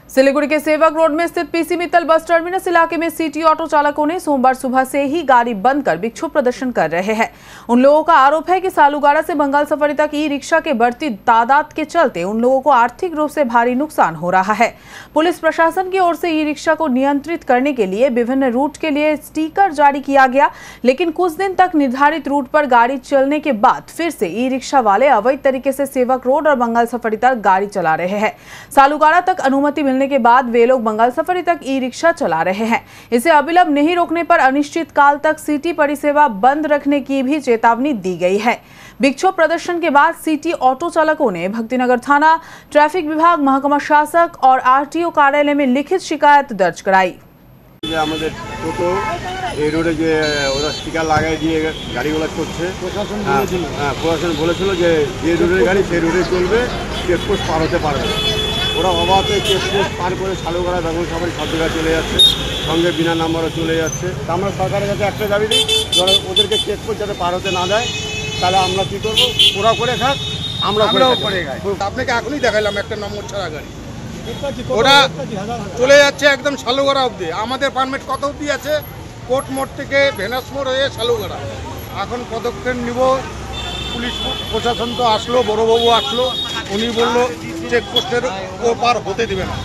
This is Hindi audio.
सिलीगुड़ी के सेवक रोड में स्थित पीसी मित्तल बस टर्मिनस इलाके में सिटी ऑटो चालकों ने सोमवार सुबह से ही गाड़ी बंद कर विक्षोभ प्रदर्शन कर रहे हैं। उन लोगों का आरोप है कि सालूगाड़ा से बंगाल सफारी तक ई रिक्शा के बढ़ती तादाद के चलते उन लोगों को आर्थिक रूप से भारी नुकसान हो रहा है। पुलिस प्रशासन की ओर से ई रिक्शा को नियंत्रित करने के लिए विभिन्न रूट के लिए स्टिकर जारी किया गया, लेकिन कुछ दिन तक निर्धारित रूट पर गाड़ी चलने के बाद फिर से ई रिक्शा वाले अवैध तरीके से सेवक रोड और बंगाल सफारी तक गाड़ी चला रहे हैं। सालूगाड़ा तक अनुमति मिलने के बाद वे लोग बंगाल सफारी तक ई रिक्शा चला रहे हैं। इसे अविलंब नहीं रोकने पर अनिश्चित काल तक सिटी परिसेवा बंद रखने की भी चेतावनी दी गई है। विक्षोभ प्रदर्शन के बाद सिटी ऑटो चालकों ने भक्तिनगर थाना, ट्रैफिक विभाग, महकमा शासक और आरटीओ कार्यालय में लिखित शिकायत दर्ज कराई। रोडे स्टिकार लागाई दिए गाड़ीगुलो चलছে প্রশাসন বলেছিল যে রোডের গাড়ি সেই রোডে চলবে, চেকপোস্ট পার হতে পারবে। ওরা অবাধে চেকপোস্ট পার করে সালুগাড়া বেঙ্গল সাফারি সব জায়গায় চলে যাচ্ছে, সঙ্গে বিনা নাম্বারও চলে যাচ্ছে। আমরা সরকারের কাছে একটা দাবি দিই, ওদেরকে চেকপোস্ট যাতে পার হতে না দেয়, তাহলে আমরা কী করবো? ওরা করে খাক, আমরাও করে খাই। আপনাকে এখনই দেখাইলাম একটা নম্বর ছাড়া গাড়ি, ওরা চলে যাচ্ছে একদম সালুগাড়া অবধি। আমাদের পারমিট কত অবধি আছে? কোর্ট মোড় থেকে ভেনাস মোড় হয়ে সালুগাড়া। এখন পদক্ষেপ নিব। পুলিশ প্রশাসন তো আসলো, বড়বাবু আসলো, উনি বললো চেকপোস্টের ও পার হতে দেবে না।